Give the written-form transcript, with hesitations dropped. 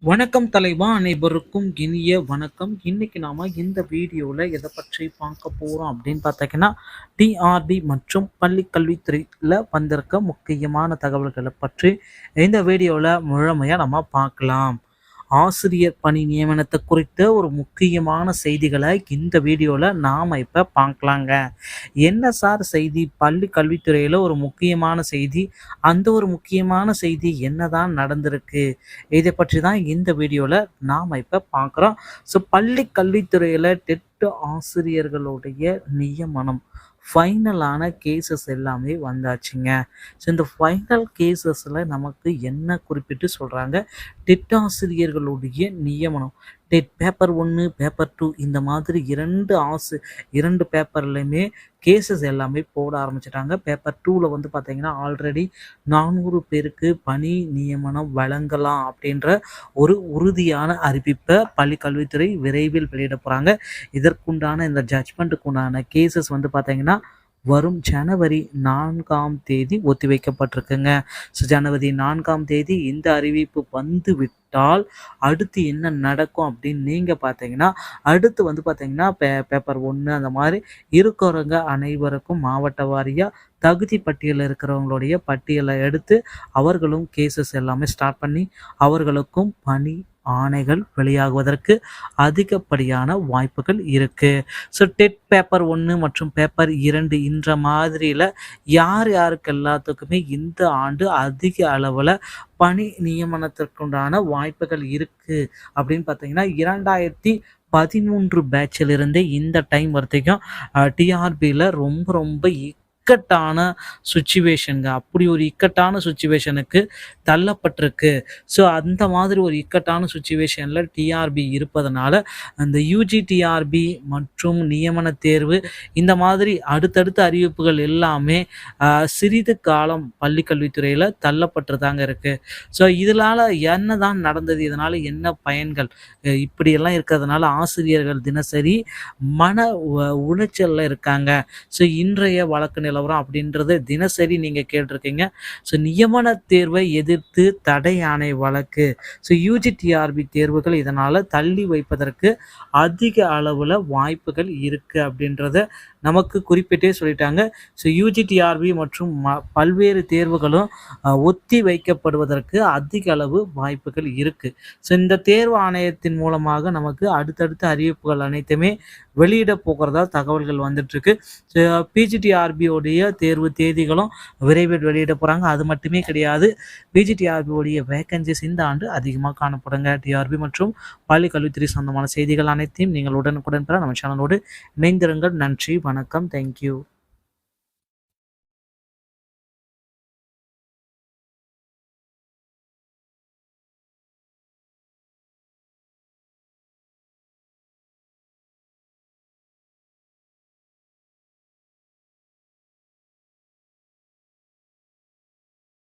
வணக்கம் தலைவா, அனைவருக்கும் இனிய வணக்கம். இன்னைக்கு நாம இந்த வீடியோல எதை பற்றி பார்க்க போறோம் அப்படின்னு பார்த்தீங்கன்னா, டிஆர்பி மற்றும் பள்ளி கல்வித்துறையில வந்திருக்க முக்கியமான தகவல்களை பற்றி இந்த வீடியோல முழுமையா நம்ம பார்க்கலாம். ஆசிரியர் பணி நியமனத்தை குறித்த ஒரு முக்கியமான செய்திகளை இந்த வீடியோல நாம இப்ப பார்க்கலாங்க. என்ன சார் செய்தி? பள்ளி கல்வித்துறையில ஒரு முக்கியமான செய்தி. அந்த ஒரு முக்கியமான செய்தி என்னதான் நடந்திருக்கு? இதை பற்றி தான் இந்த வீடியோல நாம இப்ப பார்க்குறோம். ஸோ பள்ளி கல்வித்துறையில டெட் ஆசிரியர்களுடைய நியமனம் ஃபைனலான கேசஸ் எல்லாமே வந்தாச்சுங்க. ஸோ இந்த ஃபைனல் கேசஸில் நமக்கு என்ன குறிப்பிட்டு சொல்கிறாங்க? டெட் ஆசிரியர்களுடைய நியமனம், டெட் பேப்பர் 1 பேப்பர் 2 இந்த மாதிரி இரண்டு பேப்பர்லையுமே கேசஸ் எல்லாமே போட ஆரம்பிச்சிட்டாங்க. பேப்பர் 2ல் வந்து பார்த்தீங்கன்னா ஆல்ரெடி 400 பேருக்கு பணி நியமனம் வழங்கலாம் அப்படின்ற ஒரு உறுதியான அறிவிப்பை பள்ளி கல்வித்துறை விரைவில் வெளியிட போகிறாங்க. இதற்குண்டான இந்த ஜட்ஜ்மெண்ட்டுக்கு உண்டான கேசஸ் வந்து பார்த்தீங்கன்னா வரும் ஜனவரி 4ஆம் தேதி ஒத்திவைக்கப்பட்டிருக்குங்க. ஸோ ஜனவரி 4ஆம் தேதி இந்த அறிவிப்பு வந்து விட்டால் அடுத்து என்ன நடக்கும் அப்படின்னு நீங்கள் பார்த்தீங்கன்னா, அடுத்து வந்து பார்த்தீங்கன்னா பேப்பர் 1 அந்த மாதிரி இருக்கிறவங்க அனைவருக்கும் மாவட்ட வாரியாக தகுதி பட்டியலில் இருக்கிறவங்களுடைய பட்டியலை எடுத்து அவர்களும் கேசஸ் எல்லாமே ஸ்டார்ட் பண்ணி அவர்களுக்கும் பணி ஆணைகள் வெளியாகுவதற்கு அதிகப்படியான வாய்ப்புகள் இருக்கு. ஸோ டெட் பேப்பர் 1 மற்றும் பேப்பர் 2 இந்த மாதிரியில் யாருக்கு எல்லாத்துக்குமே இந்த ஆண்டு அதிக அளவில் பணி நியமனத்திற்குண்டான வாய்ப்புகள் இருக்கு அப்படின்னு பார்த்தீங்கன்னா, 2013 பேட்சிலிருந்து இந்த டைம் வரைக்கும் டிஆர்பியில் ரொம்ப ரொம்ப இக்கட்டான சுச்சுவேஷனுங்க. அப்படி ஒரு இக்கட்டான சுச்சுவேஷனுக்கு தள்ளப்பட்டிருக்கு. ஸோ அந்த மாதிரி ஒரு இக்கட்டான சுச்சுவேஷனில் டிஆர்பி இருப்பதனால அந்த யூஜி டிஆர்பி மற்றும் நியமன தேர்வு இந்த மாதிரி அடுத்தடுத்த அறிவிப்புகள் எல்லாமே சிறிது காலம் பள்ளி கல்வித்துறையில் தள்ளப்பட்டுதாங்க இருக்குது. ஸோ இதனால் என்ன தான் நடந்தது? இதனால் என்ன பயன்கள்? இப்படியெல்லாம் இருக்கிறதுனால ஆசிரியர்கள் தினசரி மன உளைச்சலில் இருக்காங்க. ஸோ இன்றைய வழக்கு நிலவரம் அப்படின்றது தினசரி நீங்கள் கேட்டிருக்கீங்க. ஸோ நியமன தேர்வை எதிர்த்து தடை ஆணை வழக்கு. ஸோ யூஜிடிஆர்பி தேர்வுகள் இதனால் தள்ளி வைப்பதற்கு அதிக அளவில் வாய்ப்புகள் இருக்குது அப்படின்றத நமக்கு குறிப்பிட்டே சொல்லிட்டாங்க. ஸோ யூஜிடிஆர்பி மற்றும் பல்வேறு தேர்வுகளும் ஒத்தி வைக்கப்படுவதற்கு அதிக அளவு வாய்ப்புகள் இருக்குது. ஸோ இந்த தேர்வு ஆணையத்தின் மூலமாக நமக்கு அடுத்தடுத்த அறிவிப்புகள் அனைத்துமே வெளியிட போகிறதா தகவல்கள் வந்துட்டுருக்கு. பிஜிடிஆர்பியோடைய தேர்வு தேதிகளும் விரைவில் வெளியிட போகிறாங்க. அது மட்டுமே கிடையாது, பிஜிடிஆர்பியோடைய வேகன்சிஸ் இந்த ஆண்டு அதிகமாக காணப்படுங்க. டிஆர்பி மற்றும் பள்ளி கல்வித்துறை சொந்தமான செய்திகள் அனைத்தையும் நீங்கள் உடனுக்குடன் பெற நம்ம சேனலோடு இணைந்திருங்கள். நன்றி, வணக்கம், தேங்க்யூ.